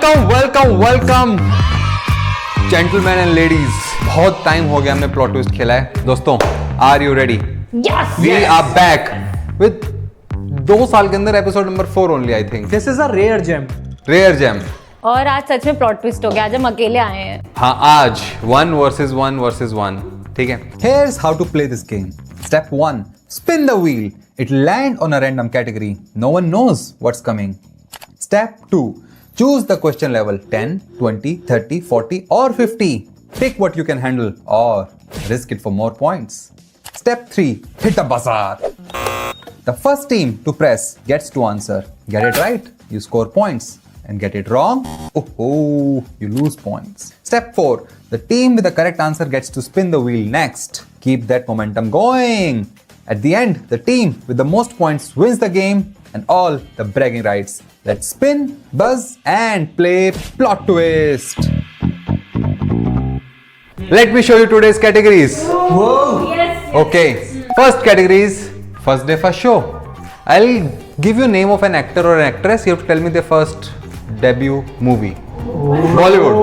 Welcome gentleman and ladies, बहुत time हो गया हमने प्लॉट ट्विस्ट खेला है। दोस्तों, are you ready? We are back with 2 साल के अंदर episode number 4 only, I think. This is a rare gem. और आज सच में प्लॉट ट्विस्ट हो गया, आज हम अकेले आए हैं। हाँ, आज 1 वर्सेस 1, ठीक है। Here's how to play this game. Step 1. Spin the wheel. It'll land on a random category. No one knows what's coming. Step 2. Choose the question level 10, 20, 30, 40 or 50. Pick what you can handle or risk it for more points. Step 3. Hit the buzzer. The first team to press gets to answer. Get it right, you score points. And get it wrong, you lose points. Step 4. The team with the correct answer gets to spin the wheel next. Keep that momentum going. At the end, the team with the most points wins the game and all the bragging rights. Let's spin, buzz, and play plot twist. Let me show you today's categories. Yes. Okay, first category is first day first show. I'll give you name of an actor or an actress. You have to tell me their first debut movie. Bollywood,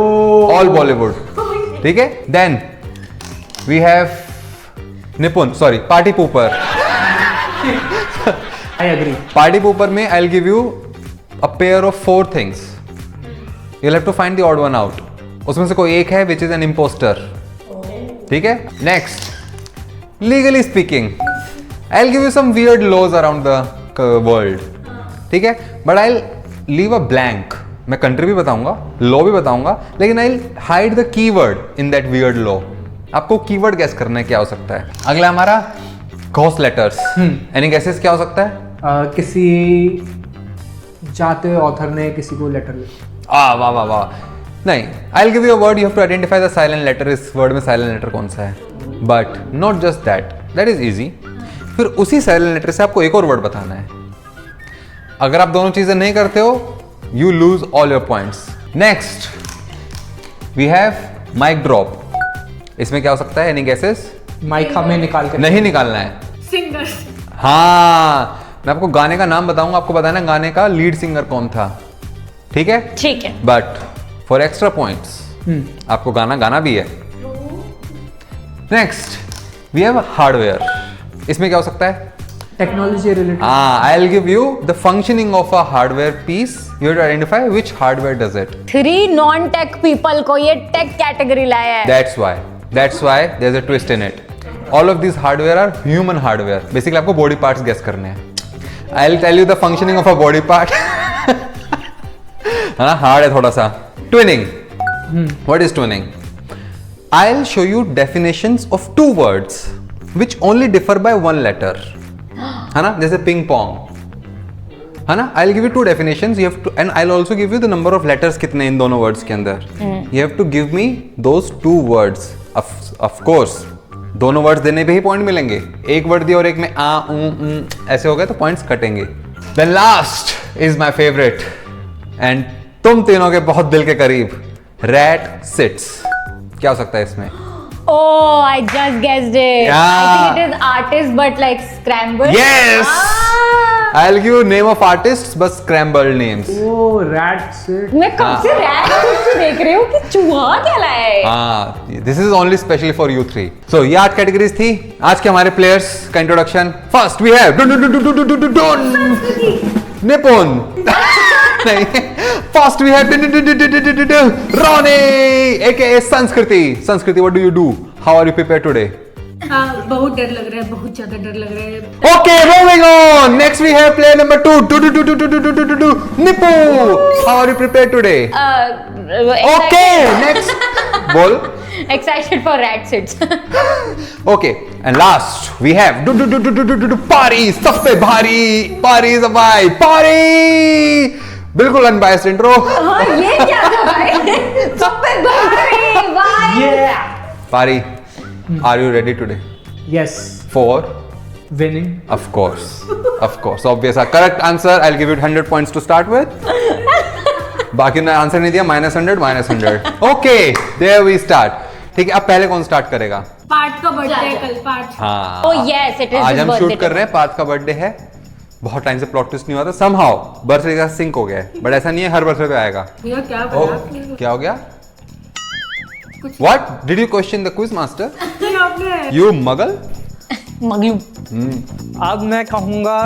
all Bollywood. ठीक है? Then we have Party Pooper. I agree. Party Pooper में I'll give you a pair of 4 things. You'll have to find the odd one out. उसमें से कोई एक है which is an imposter. ठीक है? Next, legally speaking, I'll give you some weird laws around the world. ठीक है? But I'll leave a blank. मैं कंट्री भी बताऊंगा, लॉ भी बताऊंगा, लेकिन I'll hide the keyword in that weird law. आपको कीवर्ड गैस करना है क्या हो सकता है। अगला हमारा घोस्ट लेटर्स। एनी गेसेस क्या हो सकता है? किसी जाते हुए ऑथर ने किसी को लेटर लिखा। वाह वाह वाह। नहीं, I'll give you a word, you have to identify the silent letter. इस वर्ड में साइलेंट लेटर कौन सा है? But not just that is easy. फिर उसी साइलेंट लेटर से आपको एक और वर्ड बताना है। अगर आप दोनों चीजें नहीं करते हो, you lose all your points. Next, we have mic drop. इसमें क्या हो सकता है? Any guesses? माइक हमें निकाल के नहीं निकालना है। सिंगर। हाँ, मैं आपको गाने का नाम बताऊंगा, आपको बताना है गाने का लीड सिंगर कौन था। ठीक है? ठीक है। बट फॉर एक्स्ट्रा पॉइंट्स आपको गाना गाना भी है। Next, we have hardware. इसमें क्या हो सकता है? Technology related. I'll give you the functioning of a hardware piece. You have to identify which hardware does it. 3 non tech people को ये टेक कैटेगरी लाया है। That's why there's a twist in it. All of these hardware are human hardware. Basically आपको body parts guess करने हैं। I'll tell you the functioning of a body part. हाँ, hard है थोड़ा सा। Twinning. What is twinning? I'll show you definitions of 2 words which only differ by 1 letter. है ना, जैसे पिंग पोंग, है ना। I'll give you 2 definitions. You have to, and I'll also give you the number of letters कितने इन दोनों words के अंदर. You have to give me those 2 words. Of course, दोनों words देने पे ही point मिलेंगे। एक word दिया और एक में ऐसे हो गए तो points कटेंगे। Then last is my favorite, and तुम तीनों के बहुत दिल के करीब, rat sits. क्या हो सकता है इसमें? Oh, I just guessed it. Yeah. I think it is artist, but like scrambled. Yes. I'll give you name of artists, but scrambled names. ओ रैट से मैं कब से रैट से देख रही हूँ कि चूहा क्या लाया है। हाँ, this is only specially for you 3. So ये 8 कैटेगरीज थी। आज के हमारे प्लेयर्स का introduction. First we have Nipun. नहीं, first we have Ronnie aka Sanskriti. What do you do? How are you prepared today? बहुत डर लग रहा है, बहुत ज्यादा डर लग रहा है। Okay, moving on. Next we have player number 2. Nipu. How are you prepared today? Okay, next. बोल. Excited for rat sits. Okay, and last we have पारी, सब पे भारी, पारी सफाई, पारी। बिल्कुल अनबायस्ड इंट्रो। हाँ, ये क्या था भाई? सब पे भाई। पारी, are you ready today? Yes For winning. of course, obvious. Correct answer. I'll give you 100 points to start with. बाकी ने आंसर नहीं दिया, -100. Okay, there we start. ठीक है, अब पहले कौन स्टार्ट करेगा? पार्थ का बर्थडे है कल, पार्थ। हाँ। Oh yes, it is आज his हम birthday शूट कर रहे हैं, पार्थ का बर्थडे है। बहुत टाइम से प्लॉट ट्विस्ट नहीं हुआ था, समहाउ बर्थडे का सिंक हो गया है, बट ऐसा नहीं है हर बर्थडे पे आएगा। भैया क्या ओ, बोला क्या हो गया? What did you question the quiz master? आपने? You muggle? मगलू। अब मैं कहूंगा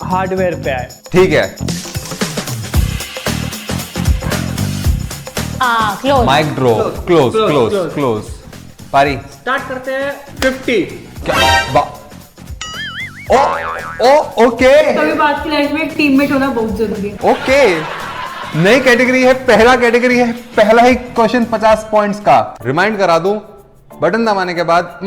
हार्डवेयर पे आए। ठीक है, close. Mic drop, close close, close close. Close. पारी स्टार्ट करते हैं 50। क्या? ओ ओ ओके कभी बात की लाइफ में एक टीममेट होना बहुत जरूरी है। ओके, नई कैटेगरी है, पहला कैटेगरी है, पहला ही क्वेश्चन 50 पॉइंट्स का। रिमाइंड करा दूं, बटन दबाने के बाद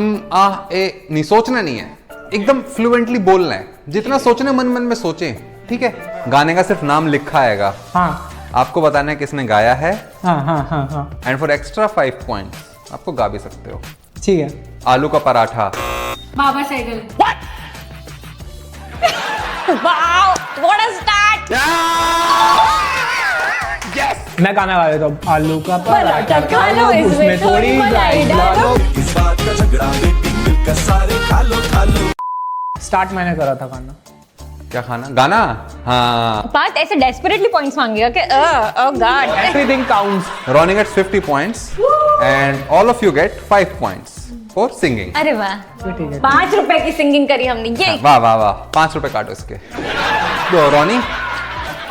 ए नहीं सोचना नहीं है, एकदम फ्लुएंटली बोलना है, जितना सोचने मन मन में सोचें, ठीक है। गाने का सिर्फ नाम लिखा आएगा, हाँ आपको बताना है किसने गाया है, हाँ हाँ हाँ हाँ एंड फॉर एक्स्ट्रा 5 पॉइंट्स आपको गा भी सकते हो। ठीक है। आलू का पराठा, बाबा cycle. Wow, what a start. मैं गाना गा देता हूँ। आलू का पराठा खा लो, इसमें थोड़ी मलाई डालो। स्टार्ट मैंने करा था गाना। क्या खाना? गाना? हाँ। बात ऐसे डेस्परेटली पॉइंट्स मांगेगा कि oh god. Everything counts. Ronnie gets 50 points and all of you get 5 points for singing. अरे वाह, ठीक है। 5 रुपए की सिंगिंग करी हमने, ये। वाह वाह वाह, 5 रुपए काटो इसके। तो रॉनी,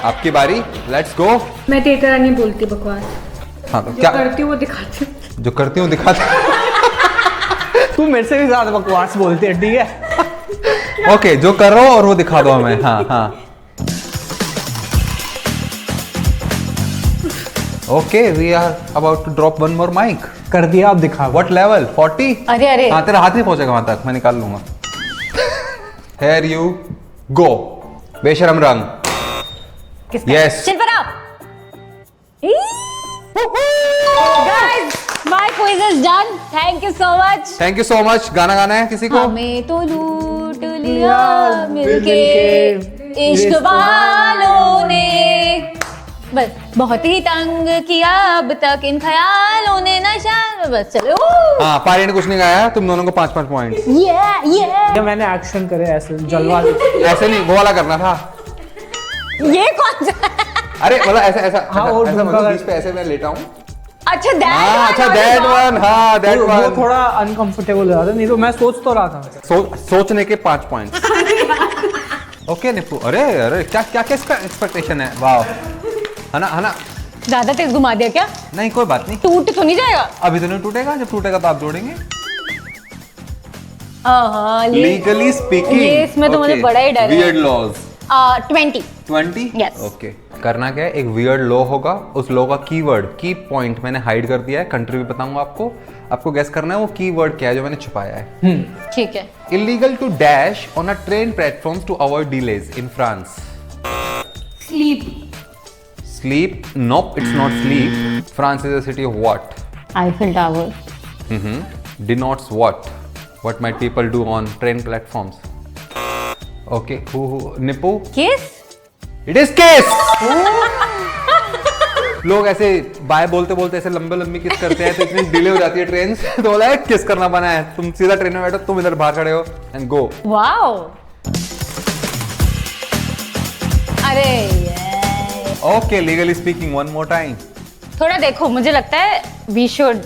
आपकी बारी, लेट्स गो। मैं तेरी तरह नहीं बोलती बकवास, हाँ तो जो क्या करती हूँ वो दिखाती हूँ। जो करती हूँ दिखाते। तू मेरे से भी ज्यादा बकवास बोलती है, ठीक है। ओके, जो कर रहा हो और वो दिखा दो हमें। हाँ हाँ okay, we are about to drop one more mic. कर दिया, अब दिखा। What level? 40? अरे अरे, हाँ, तेरा हाथ नहीं पहुंचेगा वहां तक, मैं निकाल लूंगा। Here you go, बेशरम रंग। किसका? Yes. चिल पर आओ। Guys, my quiz is done. Thank you so much. Thank you so much. गाना गाना है किसी को? हमें तो लूट लिया मिलके इश्क वालों ने, बस बहुत ही तंग किया अब तक इन ख्यालों ने नशा, बस चलो। हाँ, पारी ने कुछ नहीं गाया, तुम दोनों को 5-5 पॉइंट। ये मैंने एक्शन करे ऐसे जलवा। ऐसे नहीं, वो वाला करना था। ये कौन सा? अरे मतलब ऐसा ऐसा हाँ, ऐसा, और ऐसा ढूंढा मतलब है। बीच पे ऐसे मैं लेटा हूँ। अच्छा हाँ, अच्छा दैट वन, हाँ दैट वो वन। थोड़ा अनकंफर्टेबल हो रहा था, नहीं तो मैं सोच तो रहा था। सोचने के 5 पॉइंट। ओके निप्पू, अरे अरे क्या क्या क्या एक्सपेक्टेशन है? वाह, है ना? ज्यादा तेज घुमा दिया क्या? नहीं कोई बात नहीं, टूट तो नहीं जाएगा? अभी तो नहीं टूटेगा, जब टूटेगा तो आप जोड़ेंगे। लीगली स्पीकिंग, ये इसमें तो मुझे बड़ा ही डर है। Weird laws. 20। Yes. ओके, करना क्या है, एक वियर्ड लॉ होगा, उस लॉ का कीवर्ड, की पॉइंट मैंने हाइड कर दिया है, कंट्री भी बताऊंगा आपको गेस करना है वो कीवर्ड क्या है जो मैंने छुपाया है। ठीक है। Illegal to dash on a train platforms to avoid delays in France. Sleep. Sleep? Nope, it's not sleep. France is a city of what? Eiffel Tower. Denotes what? What might people do on train platforms? Okay, who? Nippu? Kiss? It is kiss! लोग ऐसे bye बोलते बोलते ऐसे लंबे लंबी किस करते हैं तो इतनी डिले हो जाती है ट्रेन से, तो बोला है किस करना बना है, तुम सीधा ट्रेन में बैठो, तुम इधर बाहर खड़े हो एंड गो। Wow. अरे okay, legally speaking one more time. थोड़ा देखो, मुझे लगता है वी शुड,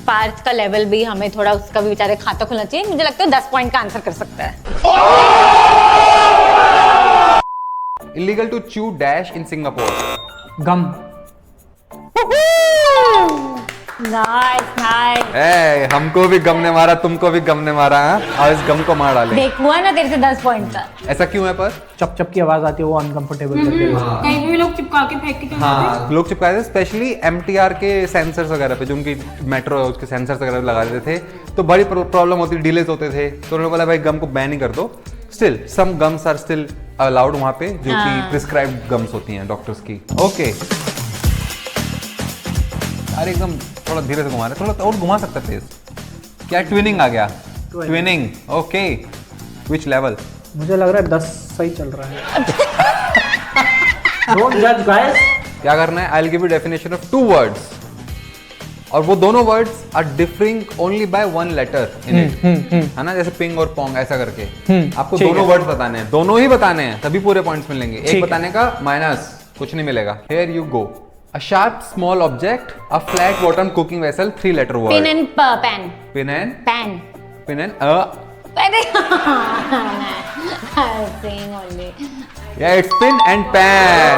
पार्थ का लेवल भी हमें थोड़ा उसका भी बेचारे खाता खुलना चाहिए। मुझे लगता है 10 पॉइंट का आंसर कर सकता है। Illegal to chew dash in Singapore. Gum. Nice. हमको भी गम ने मारा, तुमको भी गम ने मारा, और इस गम को मार डाले। देख हुआ ना तेरे से 10 पॉइंट का। ऐसा क्यों है पर? चप चप की आवाज आती है, वो अनकंफर्टेबल करके। कहीं भी लोग चिपका के फेंक के चले जाते हैं। हाँ, लोग चिपकाए थे, स्पेशली MTR के सेंसर्स वगैरह पे, जो उनकी मेट्रो है उसके सेंसर्स वगैरह लगा देते थे, तो बड़ी प्रॉब्लम होती, डिलेज होते थे, तो उन्होंने बोला भाई गम को बैन ही कर दो। Still some gums are still allowed वहाँ पे, जो कि प्रिस्क्राइब्ड गम्स होती हैं डॉक्टर्स की। ओके, अरे एकदम थोड़ा धीरे से घुमा रहे, थोड़ा और घुमा सकते थे। क्या ट्विनिंग आ गया? Twinning, okay, which level? मुझे लग रहा है 10 सही चल रहा है। Don't judge guys. क्या करना है? I will give you definition of 2 words और वो दोनों words are differing only by one letter in it, है ना, जैसे पिंग और पोंग ऐसा करके आपको ठीक दोनों है। वर्ड्स बताने हैं, दोनों ही बताने हैं, तभी पूरे पॉइंट्स मिलेंगे। ठीक है। एक बताने का माइनस कुछ नहीं मिलेगा। Here you go. A sharp small object, a flat bottom cooking vessel, 3 letter pin word. And pan. Pin and pan. Pin and अरे saying only. या it's pin and pan.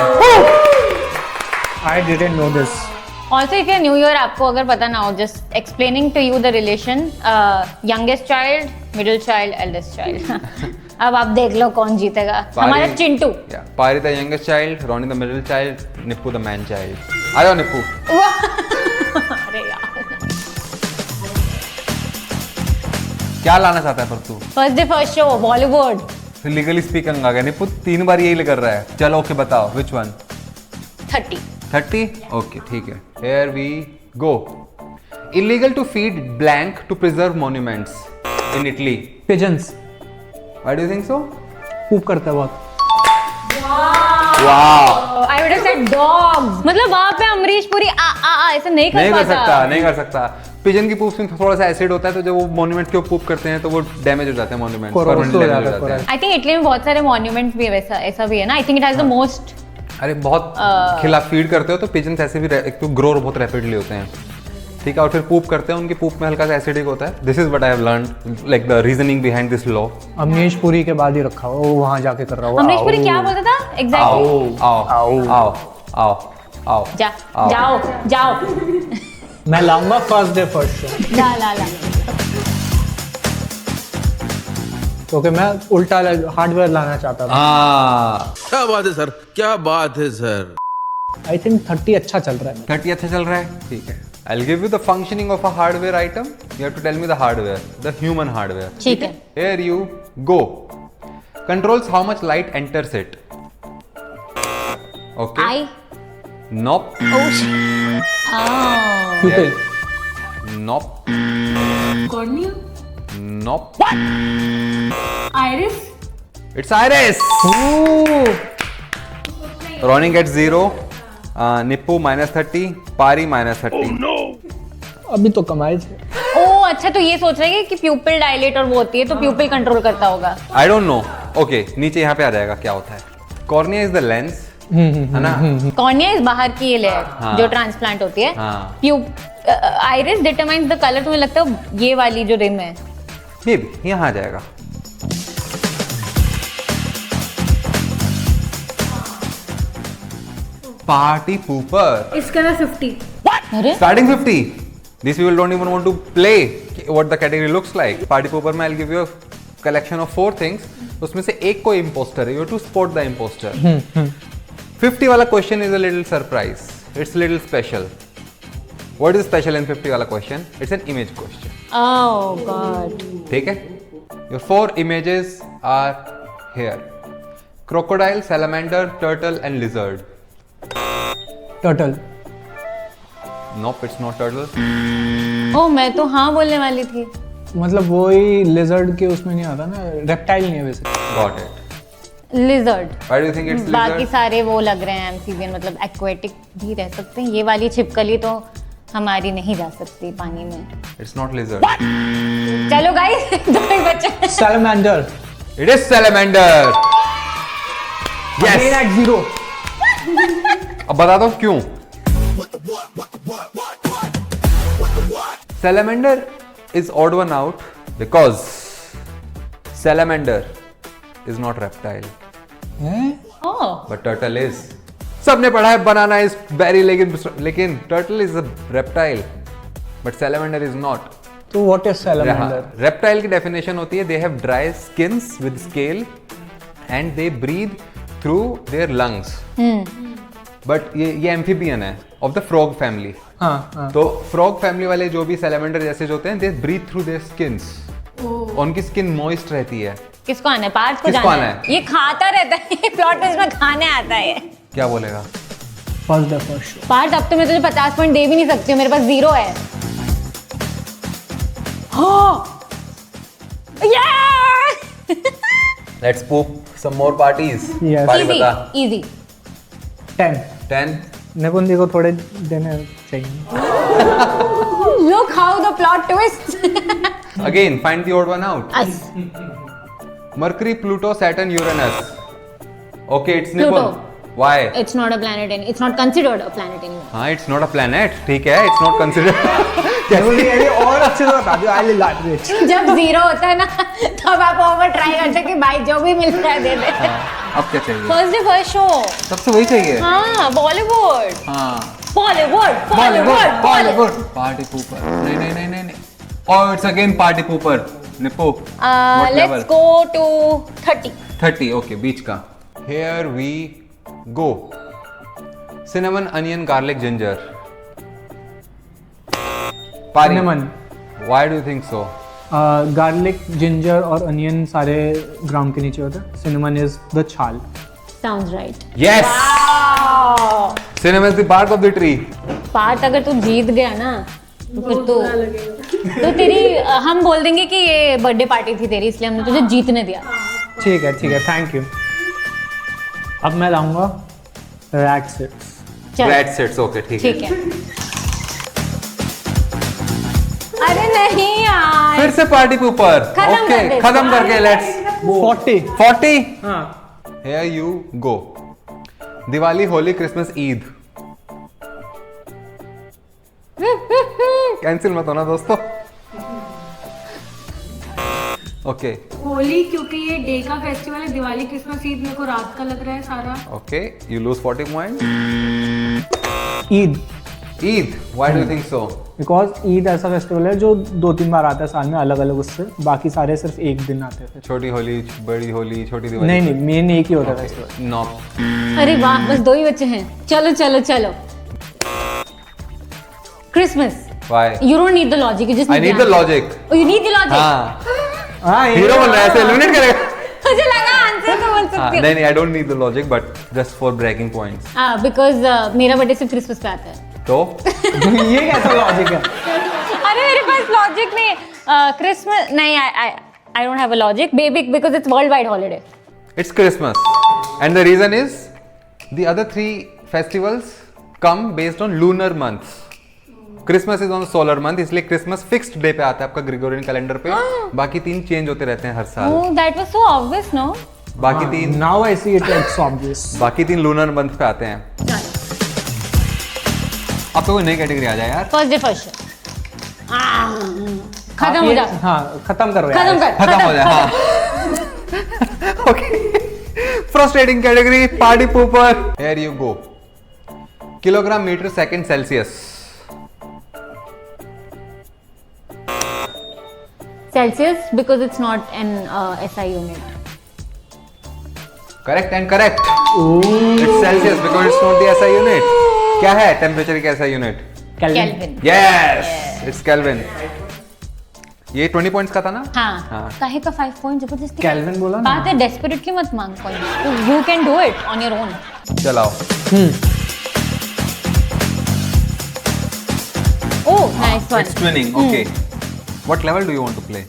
I didn't know this. Also, if you're new here, आपको अगर पता ना हो, just explaining to you the relation, youngest child, middle child, eldest child. अब आप देख लो कौन जीतेगा। हमारा Chintu. Pari the youngest child, Ronnie the middle child, Nippu the man child. आ जाओ निप्पू। अरे यार। क्या लाना चाहता है पर तू? First day first show Bollywood. फिर लीगली स्पीकिंग आ गया। निप्पू 3 बार यही कर रहा है। चलो ओके बताओ विच वन? 30। 30? ओके ठीक है। Here we go. Illegal to feed blank to preserve monuments in Italy. Pigeons. Why do you think so? poop करता है बहुत। Wow. I would have said dogs. मतलब वहाँ पे अमरीश पुरी ऐसा नहीं कर पाता। नहीं कर सकता। पिजन की पूप में थोड़ा सा एसिड होता है, तो जब वो मॉन्यूमेंट के ऊपर पूप करते हैं तो वो डैमेज हो जाते हैं मॉन्यूमेंट, Corrosive हो जाता है। आई थिंक इटली में बहुत सारे मॉन्यूमेंट भी वैसा ऐसा भी है ना। I think it has the most. अरे बहुत खिला फीड करते हो तो पिजन ऐसे भी एक तो ग्रो बहुत रैपिडली होते हैं, ठीक है, और फिर पूप करते हैं, उनकी पूप में हल्का सा एसिडिक होता है। This is what I have learned, like the reasoning behind this law. Amrish Puri के बाद ही रखा हुआ, वो वहाँ जाके कर रहा हुआ। अमरीश पुरी क्या बोलता था एग्जैक्टली? आओ आओ आओ आओ आओ जाओ जाओ। मैं लाऊंगा फर्स्ट डे फर्स्ट शो, ला क्योंकि मैं उल्टा हार्डवेयर लाना चाहता था। क्या बात है सर, क्या बात है सर। आई थिंक 30 अच्छा चल रहा है। 30 अच्छा चल रहा है, ठीक है। I'll give you the functioning of a hardware item. You have to tell me the hardware, the human hardware. ठीक है। Here you go. Controls how much light enters it. Okay. I Nope. Pupil. Nope. Cornea. Nope. Iris. It's iris. Ronnie gets 0. Nippu -30. Pari -30. अभी तो कमाए थे। ओ अच्छा, तो ये सोच रहे हैं कि प्यूपिल डायलेट और वो होती है तो प्यूपिल कंट्रोल करता होगा। I don't know. Okay. नीचे यहाँ पे आ जाएगा क्या होता है। Cornea is the lens. है ना? कॉर्निया इस बाहर की ये लेयर हाँ। जो ट्रांसप्लांट होती है। हाँ। Iris determines the colour. तुम्हें लगता है ये वाली जो रिम है? ये भी यहाँ आ जाएगा। Party pooper. इसका ना 50। अरे Starting 50. These people don't even want to play what the category looks like. Party pooper में I'll give you a collection of 4 things. उसमें से एक को imposter है. You have to spot the imposter. 50 वाला question is a little surprise. It's a little special. What is special in 50 वाला question? It's an image question. Oh God. ठीक है? Your 4 images are here. Crocodile, salamander, turtle and lizard. Turtle. Nope, it's not turtle. ओह मैं तो हाँ बोलने वाली थी। मतलब वही लिजर्ड के उसमें नहीं आता ना, रेप्टाइल नहीं है वैसे। Got it. Lizard. Why do you think it's बाकी lizard? सारे वो लग रहे हैं एम्फीबियन, मतलब एक्वेटिक भी रह सकते हैं। ये वाली छिपकली तो हमारी नहीं जा सकती पानी में। It's not lizard. चलो गाइस, 2 ही बचे। Salamander. It is salamander. Again Yes. at 0. अब बता दो क्यों? Salamander is odd one out because salamander is not reptile, oh but turtle is. सबने पढ़ा है बनाना is berry, लेकिन turtle is a reptile, but salamander is not. तो what is salamander? Reptile की डेफिनेशन होती है they have dry skins with scale and they breathe through their lungs. But ये amphibian है ऑफ द फ्रॉग फैमिली। हाँ। तो frog family वाले जो भी सैलमेंडर जैसे जो होते हैं they breathe through their skins. उनकी स्किन मॉइस्ट रहती है। किसको आना है? पार्थ को किसको जाना आना है? है? ये खाता रहता है, ये प्लॉट ट्विस्ट में खाने आता है। क्या बोलेगा? First day first show. Parth अब तो मैं तुझे 50 पॉइंट दे भी नहीं सकती हूँ, मेरे पास 0 है। Let's poop some more parties. Yes. पारी इजी बता। इजी। 10. 10. निकुंदी को थोड़े देने चाहिए. Look how the plot twists. Again, find the odd one out. Us. Mercury, Pluto, Saturn, Uranus. Okay, it's Pluto. Nipun. Why? It's not a planet and it's not considered a planet anymore. हाँ, it's not a planet. ठीक है, it's not considered. निकुंदी अरे और अच्छे से बता दियो. I'll elaborate. जब जीरो होता है ना तब आप ओवर ट्राई करते हैं कि भाई जो भी मिल रहा है दे दे. अब क्या चाहिए? First day first show. सबसे वही चाहिए. हाँ बॉलीवुड. हाँ. बॉलीवुड. Party pooper. नहीं. Oh, it's again party pooper. Nippo. What level? Let's go to 30. 30. Okay, बीच का. Here we go. Cinnamon, onion, garlic, ginger. Pari. Cinnamon. Why do you think so? Garlic, ginger और onion सारे ground के नीचे होते हैं. Cinnamon is the छाल. Sounds right. Yes. Cinnamon is the bark of the tree. Part अगर तू जीत गया ना तो फिर तो तेरी हम बोल देंगे कि ये बर्थडे पार्टी थी तेरी इसलिए हमने तुझे जीतने दिया. ठीक है, थैंक यू. अब मैं लाऊंगा रैट सिट्स. चल Rat sets. Okay, ठीक है. अरे नहीं यार. फिर से पार्टी ऊपर. खत्म ओके, कर दे. खत्म करके लेट्स 40. हाँ. Here you go. Diwali, Holi, Christmas, Eid. Cancel मत होना दोस्तों. ओके. होली क्योंकि ये डे का फेस्टिवल है. दिवाली क्रिसमस ईद मेरे को रात का लग रहा है सारा. Okay, you lose 40 points. Eid. Eid. Why do you think so? Because Eid ऐसा फेस्टिवल है जो 2-3 बार आता है साल में अलग अलग उससे. बाकी सारे सिर्फ एक दिन आते हैं. छोटी होली, बड़ी होली, छोटी दिवाली. नहीं, मेन एक ही होता है फेस्टिवल. No. अरे वाह बस 2 ही बच्चे हैं. चलो Christmas. Why? You don't need the logic. You just I need the logic. Oh, you need the logic. हाँ. हाँ, हीरो बोल रहा है ऐसे एलिमिनेट करेगा. मुझे लगा आंसर तो बोल हाँ, सकती नहीं, I don't need the logic, but just for bragging points. हूँ. बिकॉज मेरा बर्थडे सिर्फ क्रिसमस पे आता है. तो ये कैसा लॉजिक है? अरे मेरे पास लॉजिक नहीं. क्रिसमस नहीं. I don't have a logic. Because it's worldwide holiday. it's Christmas, and the reason is the other 3 festivals come based on lunar months. Christmas is on solar month, इसलिए Christmas fixed day पे आता है आपका Gregorian calendar पे. बाकी 3 change होते रहते हैं हर साल. Oh, that was so obvious, no? बाकी 3 now I see it it's obvious. बाकी 3 लूनर मंथ पे आते हैं. अब तो कोई नई कैटेगरी आ जाए यार. First day first. खत्म हो जा. हाँ, खत्म करो यार. खत्म कर. खत्म हो जाए. हाँ. Okay. Frustrating category party pooper. Here you go. Kilogram, metre, second, Celsius. Celsius because it's not an SI unit. Correct and correct. It's Celsius because it's not the SI unit. क्या है टेम्परेचर का SI unit? Kelvin. Yes, it's Kelvin. ये 20 points का था ना? हाँ. काहे का 5 पॉइंट जबरदस्ती. Kelvin बोला ना. बात है डेस्परेटली मत मांग point. You can do it on your own. चलाओ. Oh, nice one. It's twinning. Okay. What level do you want to play?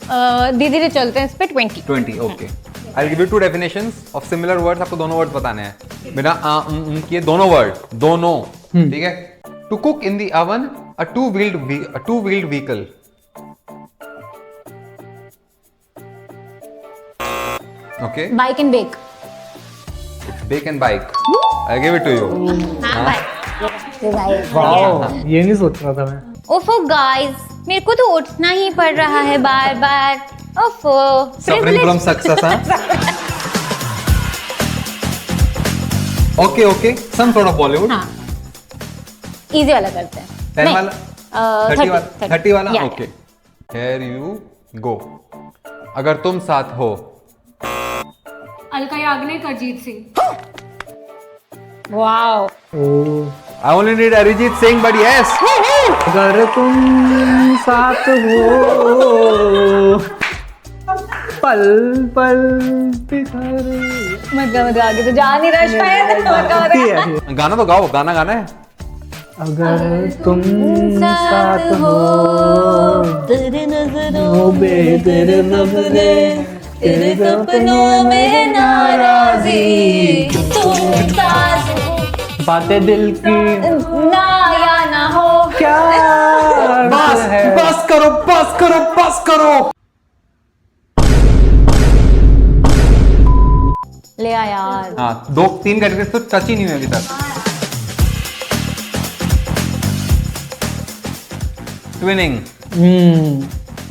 धीरे चलते हैं इस पे 20. 20. Okay. I'll give you 2 definitions of similar words. आपको दोनों वर्ड्स बताने हैं बिना किए. दोनों वर्ड दोनों. ठीक है. To cook in the oven, a two-wheeled vehicle. Okay. Bike and bake. It's bake and bike. I give it to you. हाँ bike. वाओ, ये नहीं सोच रहा था मैं. ओफो गाइस, मेरे को तो उठना ही पड़ रहा है बार. ओफो. Suffering from success, huh? Okay. Some sort of Bollywood. हाँ. इजी वाला करते हैं. 10 वाला? 30 वाला? Yeah, Okay. Here you go. अगर तुम साथ हो. Alka Yagnik, Arijit Singh. Wow. I only need Arijit Singh, but yes. अगर तुम साथ हो पल पल बिखर. मत आगे तो जा नहीं रहा शायद. गाना तो गाओ. गाना है. अगर तुम साथ हो तेरे नजरों हो बे तेरे सपने तेरे सपनों में नाराजी. तुम साथ हो बातें दिल की बस करो। ले आ यार। हाँ, 2-3 कैटेगरीज तो टच ही नहीं हुई अभी तक। Twinning,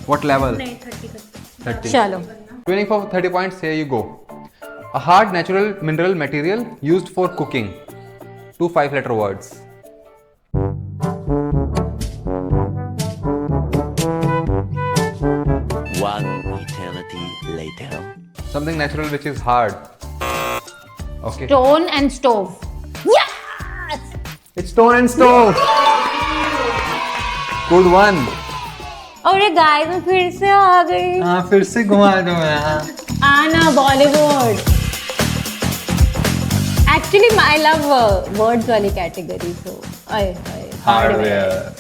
what level? 30। चलो। Twinning for 30 points, here you go. A hard natural mineral material used for cooking. 2 5-letter words. One eternity later. Something natural which is hard. Okay. Stone and stove. Yes! It's stone and stove. Good one. अरे guys मैं फिर से आ गई। हाँ, फिर से घुमा दो यार। आना Bollywood. Actually I love words वाली कैटेगरी तो हार्डवेयर।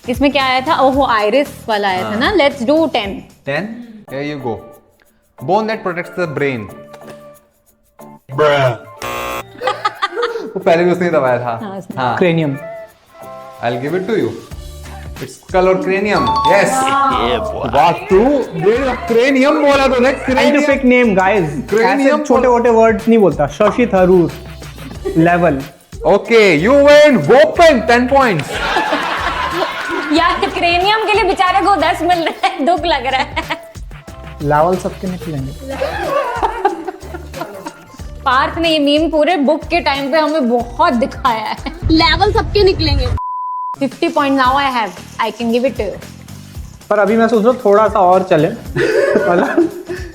इसमें क्या आया था? ओहो आयरिस वाला आया था ना। Let's do 10। 10. Here you go. Bone that protects the brain. वो पहले भी उसने दबाया था। हाँ। Cranium. I'll give it to you. It's skull or cranium. Yes. Yeah, boy. वाह तू cranium बोला तूने। Scientific name guys. Cranium ऐसे छोटे मोटे वर्ड्स नहीं बोलता। Shashi Tharoor level. Okay, you win. Open 10 points. यार क्रेनियम के लिए बेचारे को 10 मिल रहा है, दुख लग रहा है। लेवल सबके निकलेंगे। पार्थ ने ये मीम पूरे बुक के टाइम पे हमें बहुत दिखाया है। लेवल सबके निकलेंगे। 50 point now I have. I can give it to you. पर अभी मैं सोच रहा हूँ थोड़ा सा और चले। मतलब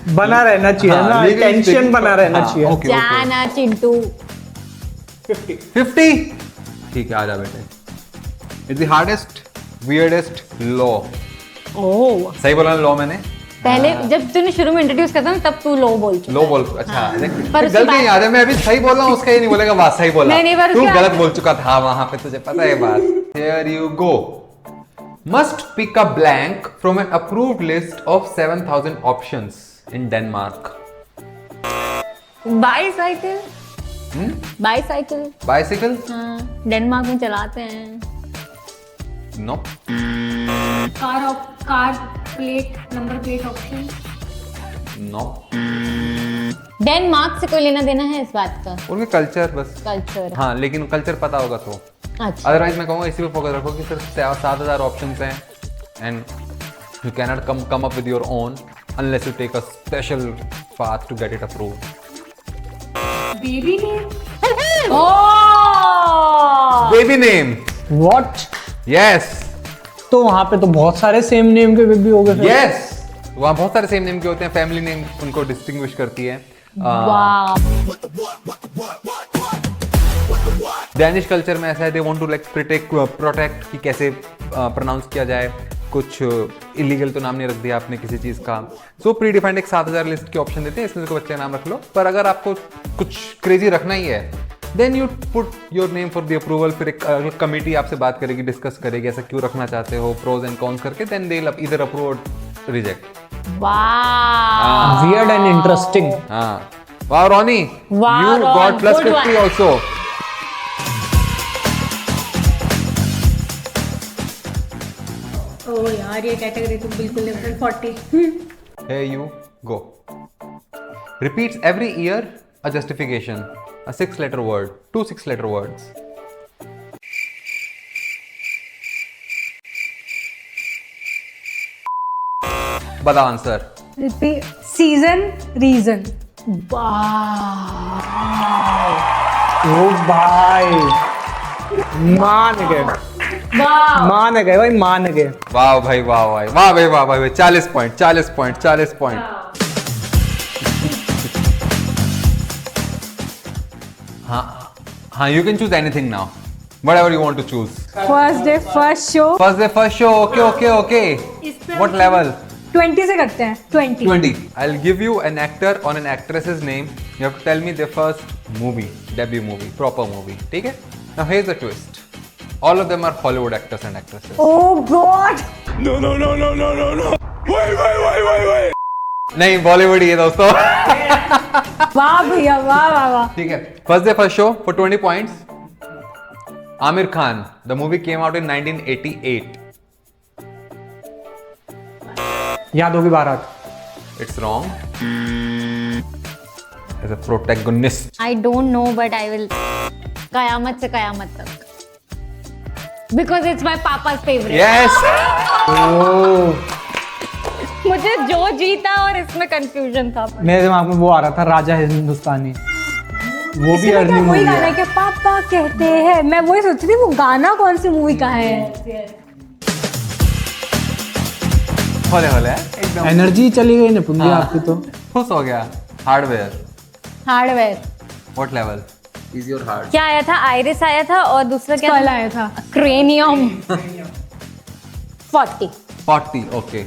बना रहना चाहिए हाँ, ना, लेकिन टेंशन stick- बना रहना हाँ, चाहिए। okay, okay. जाना चिंटू। 50. ठीक है, आजा बेटे। It's the hardest, weirdest law. ओह सही बोला ना law मैंने? पहले जब तूने शुरू में इंट्रोड्यूस करता ना तब तू लो बोल चुका। लो बोल। अच्छा, देख, पर उसके गलती बाद- नहीं याद है। मैं अभी सही बोल रहा हूँ, उसका ये नहीं बोलेगा वाह सही बोला। नहीं, पर तू उसके गलत बाद- बोल चुका था वहां पे, तुझे पता है बात। Here you go. Must pick a blank from an approved list of 7,000 options in Denmark. Bicycle. Bicycle. Bicycle? हाँ डेनमार्क में चलाते हैं। No. Car plate number plate option. No. Denmark से कोई लेना देना है इस बात का? उनके कल्चर बस। कल्चर। हाँ, लेकिन कल्चर पता होगा तो। अच्छा। अदरवाइज मैं कहूँगा इसी पे फोकस रखो कि सिर्फ 7,000 ऑप्शंस हैं and you can not come up with your own unless you take a special path to get it approved. Baby name. Oh baby name. What? Yes तो वहाँ पे तो बहुत सारे सेम नेम के बेबी हो गए फिर। यस, वहाँ बहुत सारे सेम नेम के होते हैं। फैमिली नेम उनको डिस्टिंग्विश करती है। वाह। डैनिश कल्चर में ऐसा है, they want to like protect कि कैसे प्रोनाउंस किया जाए। कुछ इलीगल तो नाम नहीं रख दिया आपने किसी चीज़ का। सो प्री डिफाइंड एक 7,000 लिस्ट के ऑप्शन देते हैं, इसमें से बच्चे का नाम रख लो। पर अगर आपको कुछ क्रेजी रखना ही है then you put your name for the approval. फिर एक कमेटी आपसे बात करेगी, डिस्कस करेगी ऐसा क्यों रखना चाहते हो, प्रोज एंड कॉन्स करके, then they will either approve और रिजेक्ट। वाह। Weird and interesting. हाँ, वाह रोनी, Wow, you Ron, got plus good 50 one. also. ओ यार ये कैटेगरी तो बिल्कुल different. 40। Here you go. Repeats every year a justification. A 6-letter word. 2 6-letter words. बता answer. Season reason. ओ भाई मान गए, वाह। मान गए भाई, मान गए। वाह भाई, वाह भाई, वाह भाई, वाह भाई, 40 पॉइंट, 40 पॉइंट, 40 पॉइंट। हाँ हाँ, you can choose anything now. Whatever you want to choose. First day first show. First day, first show. Okay, okay, okay. What level? 20 से करते हैं। 20। 20. I'll give you an actor or an actress's name. You have to tell me their first movie, debut movie, proper movie. ठीक है? Now here's the twist. All of them are Hollywood actors and actresses. Oh God. नहीं, बॉलीवुड ही है दोस्तों। वाह भैया, वाह वाह वाह। ठीक है, first day first show for 20 points. Amir Khan. The movie came out in 1988. यादों की बारात। It's wrong. As a protagonist. I don't know, but I will. कयामत से कयामत तक. Because it's my papa's favorite. Yes. मुझे जो जीता और इसमें कंफ्यूजन था. मेरे दिमाग में वो आ रहा था, राजा हिंदुस्तानी। वो भी इसमें अर्ली क्या वही मूवी गाना है है। कि पापा कहते हैं, मैं वही सोच रही थी वो गाना कौन सी मूवी का है। होले होले एकदम एनर्जी चली गई निपुण जी हाँ। आपकी तो। खुश हो गया। Hardware. Hardware. What level? Is your heart? क्या आया था? आयरिस आया था और दूसरा क्या कल आया था। क्रेनियम. 40. 40. Okay.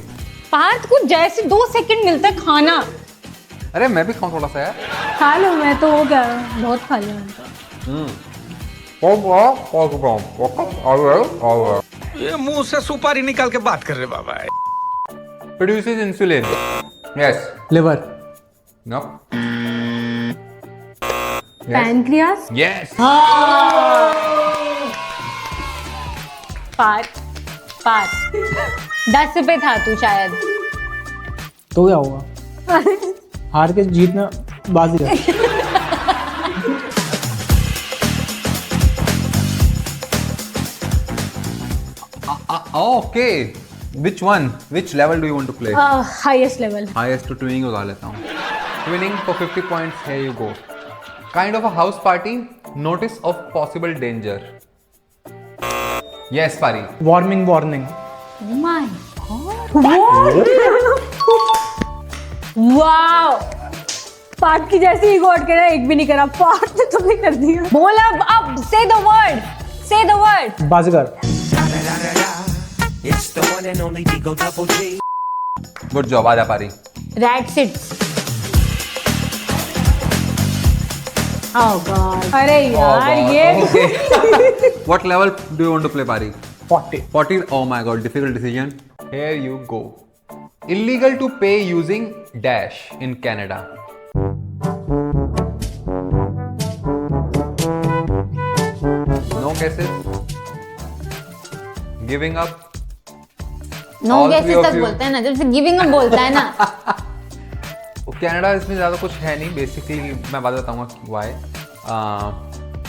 पार्थ को जैसे 2 सेकंड मिलता है खाना. अरे मैं भी खाऊं थोड़ा सा यार। खा लो, मैं तो हो गया बहुत खा लिया मैंने तो। ये मुंह से सुपारी निकाल के बात कर रहे बाबा। Produces insulin. Yes. Liver. No. Pancreas. Yes. Parth 10 पे था तू शायद. तो क्या हुआ? हार के जीतना बाजी है। Okay. Which one? Which level do you want to play? Highest level. Highest to twinning उगा लेता हूँ. Twinning for 50 points. Here you go. Kind of a house party. Notice of possible danger. Yes, Pari. Warming warning. Oh my god. Wow. Part की जैसी ही God करा, एक भी नहीं करा। पार्ट ने तुमने कर दिया। बोल अब say the word. Say the word. Baazigar. Good job. आजा Pari. Rat sits. Oh god. अरे यार ये Okay. What level do you want to play, Pari? 40। 40. Oh my god. Difficult decision. Here you go. Illegal to pay using dash in Canada. No guesses. Giving up. No All guesses three of तक you. बोलता है ना, जब से giving up बोलता है ना. Canada इसमें ज़्यादा कुछ है नहीं. बेसिकली मैं बात बताऊंगा Y.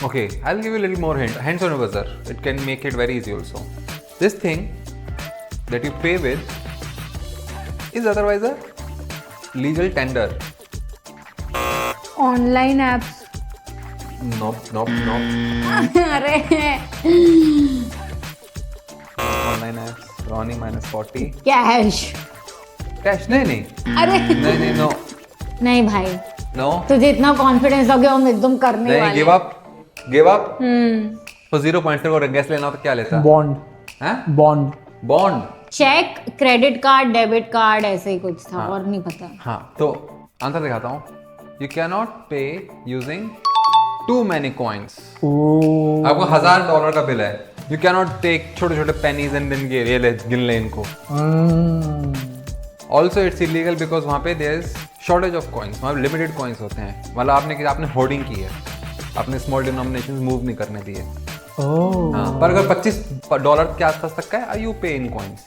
Okay, I'll give you a little more hint. Hands on your buzzer. It can make it very easy also. This thing that you pay with is otherwise a legal tender. Online apps. Nope. अरे Online apps. Ronnie -40. Cash. Cash नहीं. अरे नहीं no. नहीं भाई, No. तुझे इतना confidence हो गया हम एकदम करने नहीं. वाले. Give up. तो 0 पॉइंट को गैस लेना हो तो क्या लेता? बॉन्ड। हैं? Bond. Bond. Cheque, credit card, debit card, ऐसे ही कुछ था और नहीं पता. हाँ तो आंसर दिखाता हूँ. यू कैन नॉट पे यूजिंग टू मैनी कॉइन्स. आपको $1000 का बिल है. यू कैन नॉट टेक छोटे छोटे पेनीज एंड देन गिन ले इनको. ऑल्सो इट्स इलीगल बिकॉज वहाँ पे there is shortage of coins. वहाँ लिमिटेड कॉइन्स होते हैं. मतलब आपने होर्डिंग की है, आपने स्मॉल डिनोमिनेशन मूव नहीं करने दिए. हाँ, पर अगर $25 के आसपास तक का है, यू पे इन coins.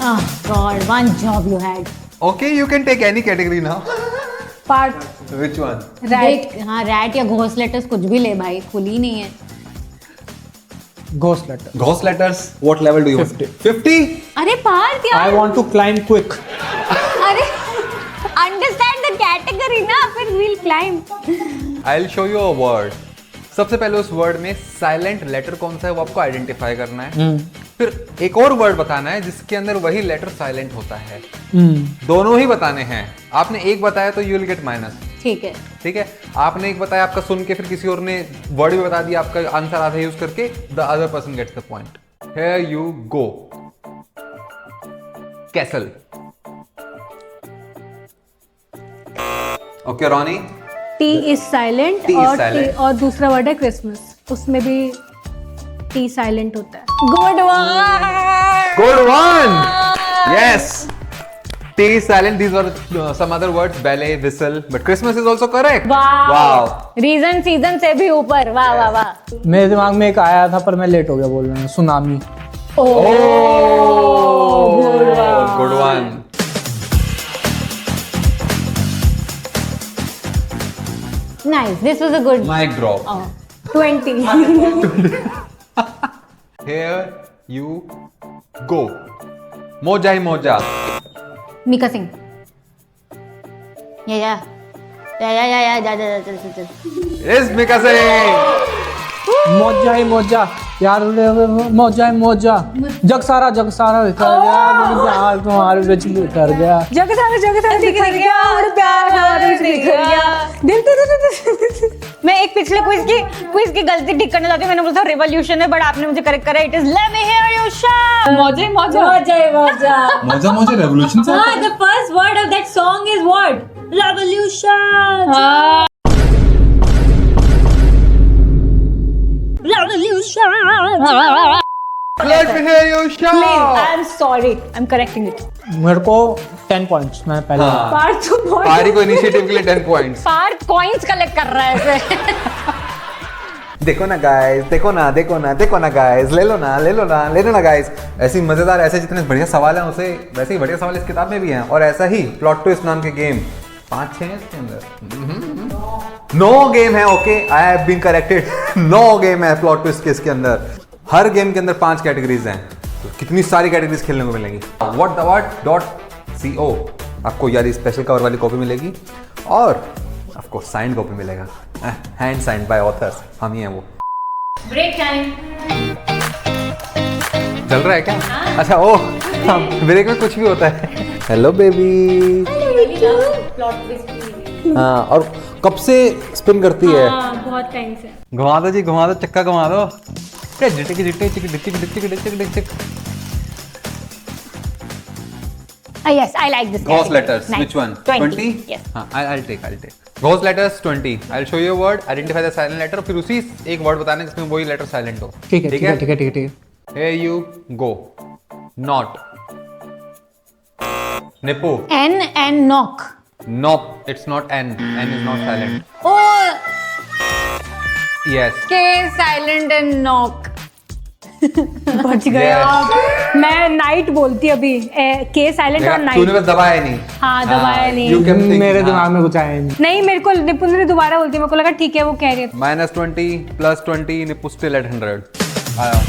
Oh God, one job you had. Okay, you can take any category now. Part. Which one? देख, हाँ रैट या घोस्ट लेटर्स कुछ भी ले भाई, खुली नहीं है. Ghost letter. Ghost letters. What level do you want? 50? अरे पार्थ यार. I want to climb quick. अरे अंडरस्टैंड द कैटेगरी ना, फिर will climb. I'll show you a word. सबसे पहले उस वर्ड में साइलेंट लेटर कौन सा है वो आपको आइडेंटिफाई करना है. फिर एक और वर्ड बताना है जिसके अंदर वही लेटर साइलेंट होता है. दोनों ही बताने हैं. आपने एक बताया तो यू विल गेट माइनस. ठीक है. ठीक है. आपने एक बताया, आपका सुन के फिर किसी और ने वर्ड भी बता दिया, आपका आंसर आधा यूज करके, the other person gets the point. Here you go. Castle. Okay Ronnie. T is silent T is और silent. और दूसरा वर्ड है क्रिसमस, उसमें भी टी साइलेंट होता है। Good one. Good one. Yes. T is silent. These were some other words. Ballet, whistle. But Christmas is also correct. वाह. Reason season से भी ऊपर. वाह वाह वाह. मेरे दिमाग में एक आया था पर मैं लेट हो गया बोलने में। Tsunami. Good one. Nice. This was a good. Mic drop. 20. Here you go. Moja hi moja. Mika Singh. Yeah. Yes, Mika Singh. मौजा ही मौजा यार मौजा ही मौजा जग सारा बिखर गया प्यार तुम्हारे बीच बिखर गया जग सारा बिखर गया और प्यार हमारे बीच बिखर गया दिल मैं एक पिछले क्विज की गलती ठीक करने जाती हूँ. मैंने बोला था रिवॉल्यूशन है, बट आपने मुझे करेक्ट करा. It is let me here you shout. मौजे मौजा मौजा रेवोल्यूशन से हाँ the first word of that song is what? Revolution. Let me hear you shout. I'm sorry. I'm correcting it. मेरे को 10 पॉइंट्स मैंने पहले पार्ट तो बहुत पारी को इनिशिएटिव के लिए 10 पॉइंट्स. पार्थ कॉइंस कलेक्ट कर रहा है ऐसे. देखो ना गाइस, देखो ना गाइस, ले लो ना गाइस. ऐसी मजेदार, ऐसे जितने बढ़िया सवाल हैं उसे वैसे ही बढ़िया सवाल इस किताब में भी हैं. और ऐसा ही प्लॉट ट्विस्ट नाम के गेम 5-6 हैं इसके अंदर. 9 गेम है. Okay, I have been corrected. 9 game है प्लॉट ट्विस्ट के इसके अंदर. हर गेम के अंदर 5 कैटेगरीज हैं. तो कितनी सारी कैटेगरीज खेलने को मिलेंगी. whatthewhat.co आपको यार स्पेशल कवर वाली कॉपी मिलेगी और आपको साइंड कॉपी मिलेगा, हैंड साइंड बाय ऑथर्स. हम ही हैं वो. Break time. चल रहा है क्या? अच्छा, ओ ब्रेक में कुछ भी होता है. Hello baby. हाँ, और कब से स्पिन करती है? बहुत टाइम से. घुमा दो जी, घुमा दो, चक्का घुमा दो. Yes, I like this. Ghost category. letters. Nice. Which one? 20. Yes. हाँ, I'll take. Ghost letters 20. I'll show you a word. Identify the silent letter. फिर उसी एक वर्ड बताना जिसमें वही लेटर साइलेंट हो. ठीक है. Here you go. Not. Nippu. N and knock. Nope. It's not N. N is not silent. Oh, Yes. K silent and knock. बच गए Yes. आप. मैं नाइट बोलती अभी. के साइलेंट और देखा, तूने नाइट. बस दबाया नहीं. हाँ दबाया नहीं. You can think. मेरे हाँ. दिमाग में कुछ आया नहीं. नहीं मेरे को निपुण ने दोबारा बोलती. मेरे को लगा ठीक है वो कह रही है. -20 +20 Nippu still at 100. आया.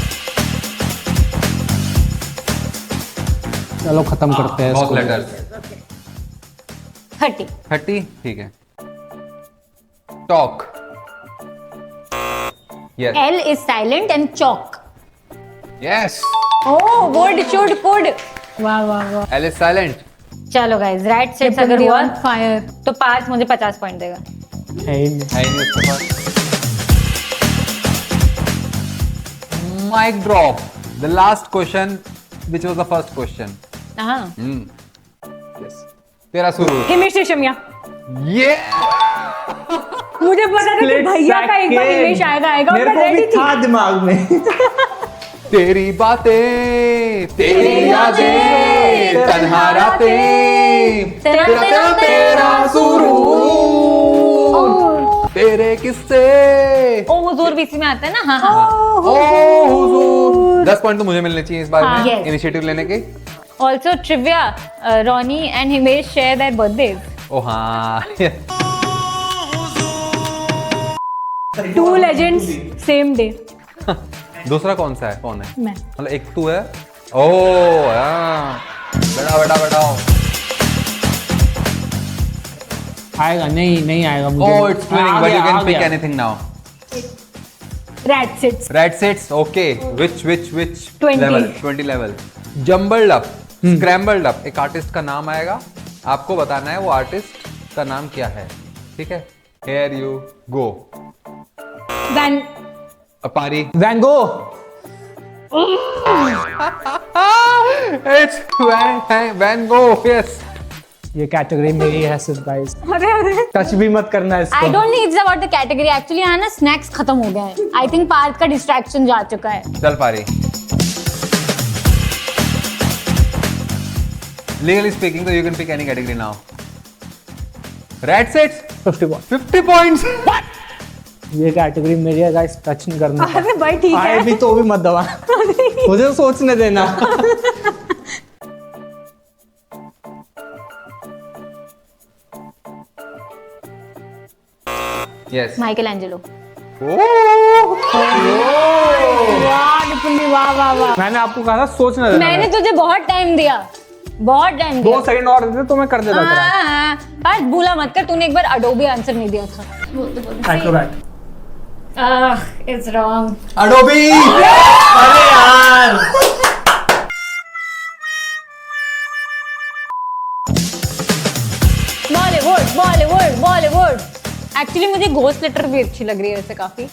चलो खत्म करते हैं Ghost इसको. letters. 30. 30. ठीक है. Talk. Yes. L is silent and chalk. Yes. Oh, wood, should, could. वाह वाह वाह. L is silent. चलो गाइस, राइट सेट्स अगर हुआ फायर. तो पार्थ मुझे 50 पॉइंट देगा. है ही नहीं. है ही नहीं उसके पास. Mic drop. The last question, which was the first question. हाँ. Yes. तेरा शुरू. हिमेश रेशमिया. ये मुझे पता था कि भैया का एक बार हिमेश आएगा और मेरे मैं को रेडी भी थी. था दिमाग में. तेरी बातें, तेरी यादें, तन्हा रातें, तेरा सुरूर, तेरे किस्से. ओ हुजूर भी इसी में आता है ना. हाँ हाँ. ओ हुजूर. 10 पॉइंट तो मुझे मिलने चाहिए इस बार हाँ, में yes. इनिशिएटिव लेने के. Also trivia, Ronnie and Himesh share their birthdays. Oh हाँ. Two legends same day. दूसरा कौन सा है? कौन है? मैं. मतलब एक तू है. ओ हाँ. बैठाओ. आएगा नहीं आएगा मुझे. Oh, it's winning, but you can pick anything now. Rat sits. Red sets, okay. Which 20. level? 20 level. Jumbled up, scrambled up. एक आर्टिस्ट का नाम आएगा. आपको बताना है वो आर्टिस्ट का नाम क्या है. ठीक है? Here you go. वैन. पारी. Van Gogh. It's Van Gogh. Yes. ये कैटेगरी मेरी है सिर्फ गाइस. अरे अरे. टच भी मत करना I इसको. don't think it's about the category. Actually यहाँ ना स्नैक्स खत्म हो गया है. I think पार्थ का डिस्ट्रैक्शन जा चुका है. चल पारी. Legally speaking, so you can pick any category now. Red sets. 50 50 points. What? ये कैटेगरी मेरी है गाइस, टच नहीं करना। अरे भाई ठीक आए है। भी तो भी मत दबा, मुझे तो सोचने देना। Yes. Michael Angelo. वाह निपुण वाह वाह वाह। मैंने आपको कहा था सोचने देना। मैंने तुझे बहुत टाइम दिया, बहुत टाइम 2 दिया। सेकंड और देते तो मैं कर देता था। हाँ, पार्थ भूला मत कर, तूने एक बार अडोबी आंसर नहीं दिया था। एक्रोबैट। It's wrong. अडोबी। अरे यार। बॉलीवुड बॉलीवुड बॉलीवुड। एक्चुअली मुझे घोस्ट लेटर भी अच्छी लग रही है वैसे काफी।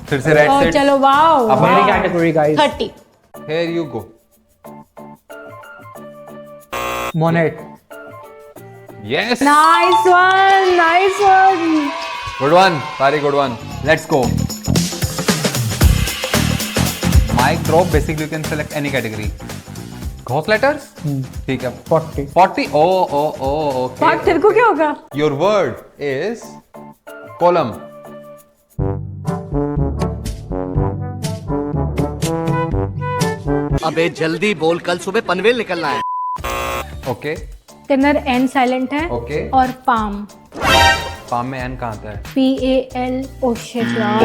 फिर से राइट साइड। चलो वाओ। अब मेरी category guys. 30। Here you go. Monet. Yes. Nice one, nice one. Good one. Very good one. Let's go. Mic drop. Basically, you can select any category. Ghost letters. ठीक है. 40। 40. Oh. Okay. Partha तेरे को क्या होगा? Your word is column. अबे जल्दी बोल, कल सुबह पनवेल निकलना है। Okay. के अंदर एन साइलेंट है Okay. और पाम, पाम में एन कहाँ आता है? PAL। ओ शिट यार,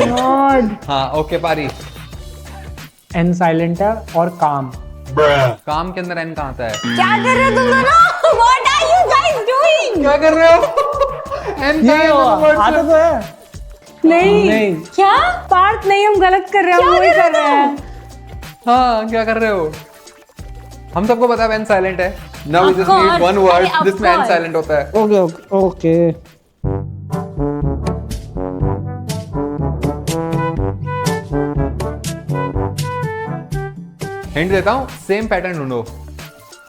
गॉड। हाँ. Okay, पारी. एन साइलेंट है और काम। काम के अंदर एन कहाँ आता है? क्या कर रहे हो तुम दोनों? What are you guys doing? क्या कर रहे हो? एन ये आता तो है। नहीं क्या? पार्थ नहीं, हम गलत कर रहे हैं, हम वही कर रहे हैं। हाँ, क्या कर रहे हो? हम सबको पता है एन साइलेंट है. Now we Of just need course. one word अरे, of जिसमें एन course. साइलेंट होता है. ओके। हिंट देता हूँ. सेम पैटर्न ढूंढो.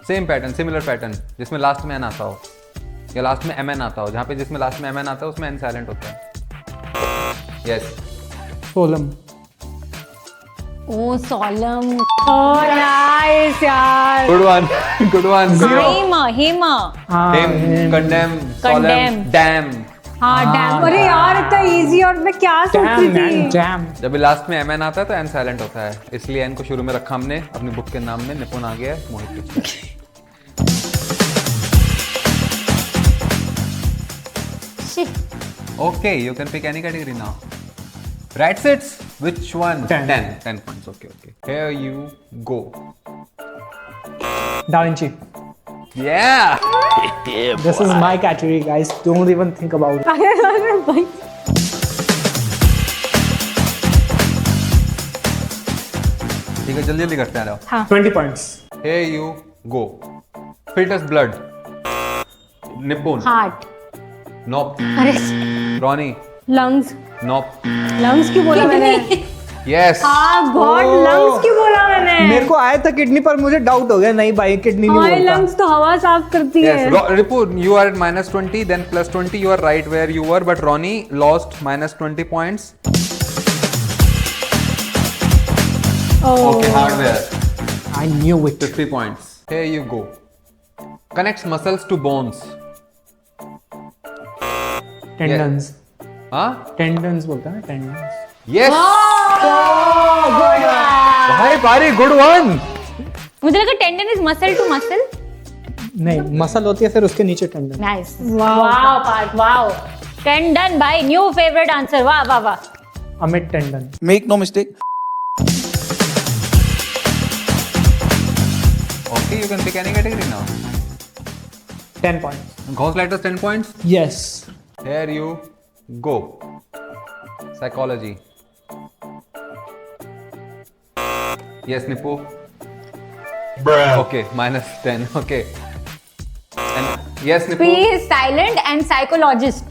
सेम पैटर्न, सिमिलर पैटर्न जिसमें लास्ट में एन आता हो या लास्ट में एमएन आता हो. जहाँ पे जिसमें लास्ट में एमएन आता है उसमें एन साइलेंट होता है. यस. सोलम। ओ सॉलम। ओह नाइस यार। Good one. Good one. Hema. हाँ। कंडेम. Condemn. डैम. हाँ डैम। अरे यार इतना इजी, और मैं क्या सोच जैम रही मैन, थी। जैम। जब लास्ट में एमएन आता है तो एन साइलेंट होता है, इसलिए एन को शुरू में रखा हमने अपनी बुक के नाम में. निपुण आ गया है, मोहित पीछे. Okay, you can pick any category now. Right sets? Which one? 10. 10 points. Okay. Here you go. Da Vinci. Yeah. Yeah, This is my category, guys. Don't even think about it. अरे भाई ठीक है, जल्दी करते हैं. हाँ 20 points. Here you go. Filters blood. Nippon. Heart. Nope. अरे Ronnie. Lungs, Nope. Lungs क्यों बोला मैंने? Yes. हाँ गॉड, लंग्स क्यों बोला मैंने? मेरे को आया था किडनी पर मुझे डाउट हो गया. नहीं भाई, किडनी नहीं हमारे बोलता. लंग्स तो हवा साफ करती Yes. है। Ripu, you are at -20, then +20. You are right where you were, but Ronnie lost -20 points. Okay, hardware. I knew it. 50 points. Here you go. Connects muscles to bones. Tendons. Huh? Tendons बोलता है ना, tendons. Yes. भाई भारी good one. मुझे लगा tendon is muscle to muscle. नहीं, muscle होती है फिर उसके नीचे tendon. Nice. Wow Parth, wow. Tendon भाई, न्यू फेवरेट आंसर। वाह वाह वाह। Amit Tandon. Make no mistake. Okay, you can pick any category now. 10 points. Ghost letters 10 points. Yes. Here you go. Psychology. Yes, Nipu. Okay, -10. Okay. And yes, P Nipu. is silent and psychologist।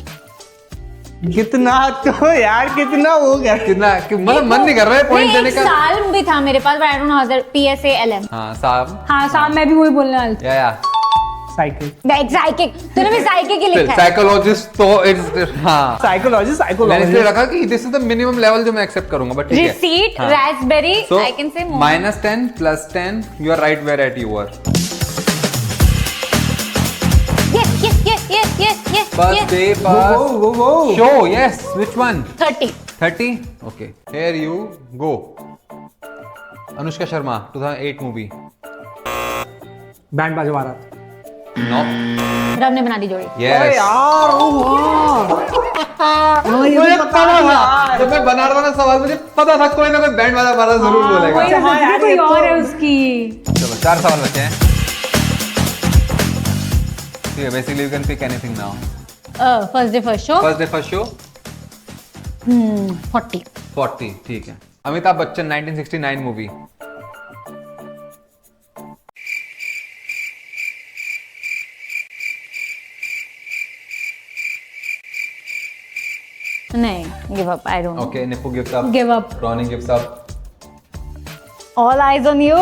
कितना तो यार, कितना हो गया. कितना मतलब मन नहीं कर रहा है पॉइंट नहीं, देने एक का. साल भी था मेरे पास, but I don't know how the PSALM। हाँ, साहब. हाँ साहब, मैं भी वही बोलने वाली थी। या साइकिल. साइकिक, तूने भी साइकिक ही लिखा है। साइकोलॉजिस्ट तो इट्स हाँ. साइकोलॉजी, मैंने साइकोलॉजी. इसलिए रखा कि this is the minimum level जो मैं एक्सेप्ट करूंगा, बट ठीक है. Receipt, हाँ. raspberry, So, I can say more। -10 +10, you are right where at you were. Yes। First day, Go, go, go. show, yes. Which one? 30। 30. Okay. Here you go. Anushka Sharma, 2008 movie. Band बाजा बारात। No. रब ने बना दी जोड़ी। Yes. मुझे पता था, जब मैं बना रहा था सवाल मुझे पता था कोई ना कोई बैंड वाला बारा जरूर बोलेगा। कोई और है उसकी। चलो 4 सवाल बचे हैं। ठीक है, basically you can pick anything now. First day first show. First day first show 40। 40, ठीक है। अमिताभ बच्चन 1969 मूवी। नहीं, give up, I don't know. Okay, Nippu gives up. Give up. Ronnie gives up. All eyes on you.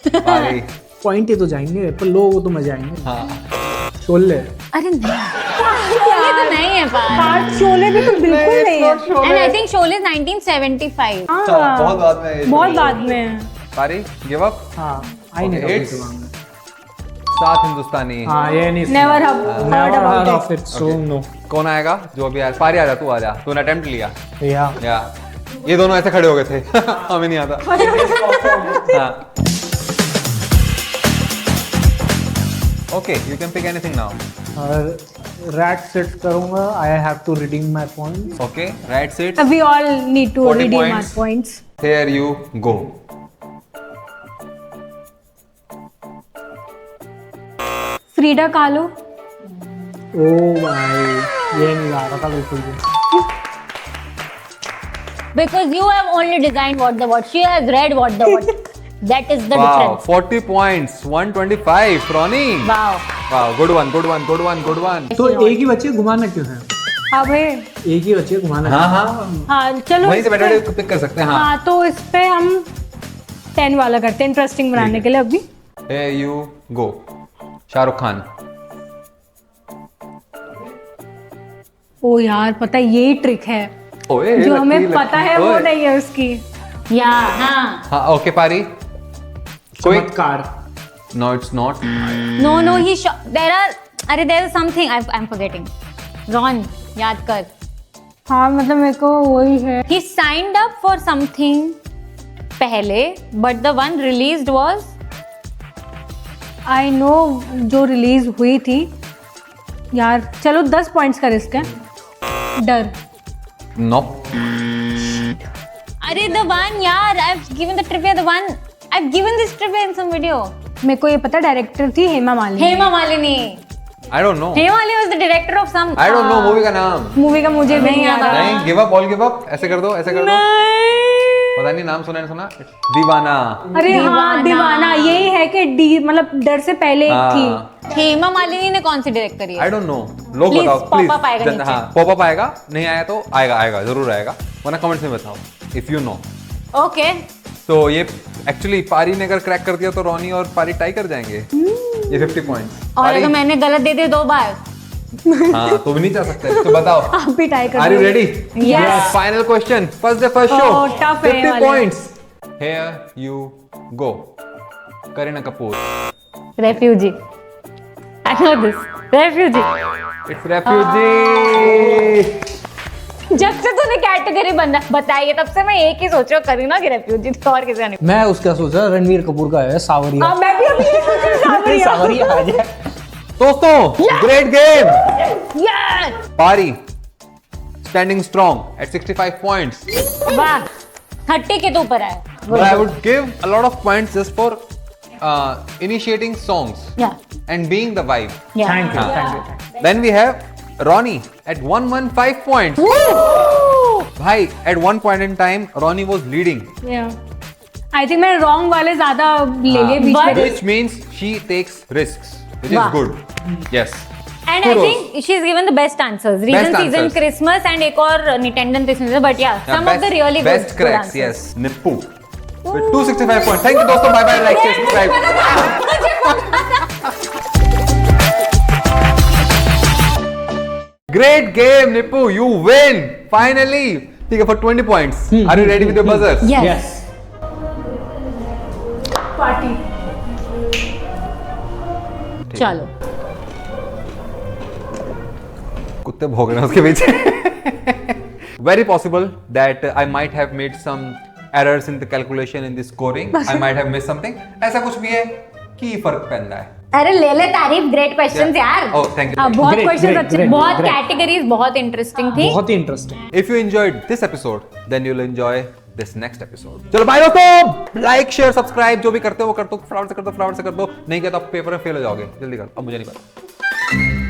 Pari. Point ही तो जाएंगे पर लोगों को तो मजा आएंगे। हाँ। शोले। अरे नहीं, ये तो नहीं है पार। पार्ट शोले भी तो बिल्कुल नहीं है। And I think Sholay 1975। हाँ, बहुत बाद में ये बहुत show बाद है। में। पारी गिव अप। हाँ आई नहीं Okay, it's 7 हिंदुस्तानी। हाँ ये नहीं never heard never about heard it. of it, so no. कौन आएगा? जो भी आया। पारी आ जा, तू आ जा, तूने अटेम्प्ट लिया। Yeah. या ये दोनों ऐसे खड़े हो गए थे। हमें नहीं आता। हाँ। Okay, you can pick anything now. और रैट सेट करूंगा। I have to redeem my points. Okay, right sit. We all need to 40 redeem our points. points. Here you go. Frida Kahlo. ओ भाई ये नहीं आ रहा था बिल्कुल भी। Because you have only designed what the what. She has read what the what. That is the Wow, difference. 40 points, 125, Ronnie. Wow. Wow, good one, good one, good one, good one. तो एक ही बच्चे घुमाना क्यों है? हाँ भाई। एक ही बच्चे घुमाना हाँ हाँ, हाँ चलो वहीं से इस पे- बैठे पिक कर सकते हैं। हाँ। हाँ तो इस पे हम 10 वाला करते हैं इंटरेस्टिंग बनाने के लिए अभी। Here you go. Shahrukh Khan. ओ यार पता है यही ट्रिक है ओए, जो लकी, हमें लकी, पता है वो ओए। नहीं है उसकी। या हाँ। हाँ, ओके पारी। कोई चमत्कार। No, it's not. No, he there are अरे there is something I'm forgetting. Ron, याद कर. हाँ मतलब मेरे को वही है। He signed up for something पहले, but the one released was I know जो रिलीज हुई थी यार। चलो 10 पॉइंट्स कर इसके। डर। Nope. अरे the one यार I've given the trivia the one I've given this trivia in some video. मेरे को ये पता डायरेक्टर थी Hema Malini. Hema Malini. I don't know. Hema Malini was the director of some. I don't know movie का नाम। मूवी का मुझे भी नहीं याद आ रहा। नहीं, give up, all give up. ऐसे कर दो, ऐसे कर दो। पता नहीं नाम सुना नहीं सुना। दीवाना। अरे हाँ दीवाना यही है कि डी मतलब डर से पहले एक हाँ। थी। हेमा मालिनी ने कौन सी डायरेक्ट करी I है? don't know. लोग Please, बताओ pop up आएगा प्लीज। नीचे। हाँ, पॉप अप आएगा। नहीं आया तो आएगा, आएगा जरूर आएगा। वरना कमेंट्स में बताओ इफ यू नो। Okay. तो ये एक्चुअली पारी ने अगर क्रैक कर दिया तो रॉनी और पारी टाई कर जाएंगे। ये 50 पॉइंट्स। और अगर मैंने गलत दे दिए 2 बार हाँ, तो भी नहीं जा सकते। तो बताओ। आप भी ट्राई कर Are you ready? Yes. Final question. First day, first show. Oh, tough है 50 वाले। points. Here you go. Kareena Kapoor. refugee. I know this. Refugee. It's refugee. जब से तूने कैटेगरी बताई है तब से मैं एक ही सोच रहा हूँ करीना की रेफ्यूजी तो और किसी का नहीं। मैं उसका सोच रहा रणवीर कपूर का है सावरिया। हाँ मैं भी अभी ये सोच रही हूँ, सावरिया। सावरिया आ जाए। दोस्तों, great game. Yes! Pari standing strong at 65 points. वाह 30 के तो ऊपर है। But I would give a lot of points just for initiating songs Yeah. and being the vibe. Yeah. Thank you, हाँ. thank you. Then we have Ronnie at 115 points. भाई, at one point in time, Ronnie was leading. I think मैंने wrong वाले ज्यादा ले लिए बीच में। Which means she takes risks, which is वाह. good. Yes. And I Kudos. think she's given the best answers. Reason Best season answers. Christmas and एक और Nintendo Christmas but yeah, Yeah, some of the really best good cracks, answers. yes. Nippu with 265 points. Thank you दोस्तों. Bye bye. Like, share, subscribe. Great game, Nippu. You win finally. ठीक है for 20 points. Are you ready with your buzzers? Yes. Yes. Party. चलो कुत्ते भोग रहे हैं उसके पीछे। Very possible that I might have made some errors in the calculation in the scoring. I might have missed something. ऐसा कुछ भी है कि फर्क पैंदा है. अरे ले ले तारीफ, ग्रेट क्वेश्चंस यार. Oh, thank you. हाँ, बहुत Great, क्वेश्चंस great, अच्छे, great, बहुत great. कैटेगरीज बहुत इंटरेस्टिंग थी. बहुत ही interesting. If you enjoyed this episode, then you'll enjoy this next episode. चलो बाय दोस्तों, लाइक शेयर सब्सक्राइब जो भी करते हो वो कर दो, फटाफट से कर दो, फटाफट से कर दो, नहीं किया तो आप पेपर में फेल हो जाओगे. जल्दी कर, अब मुझे नहीं पता.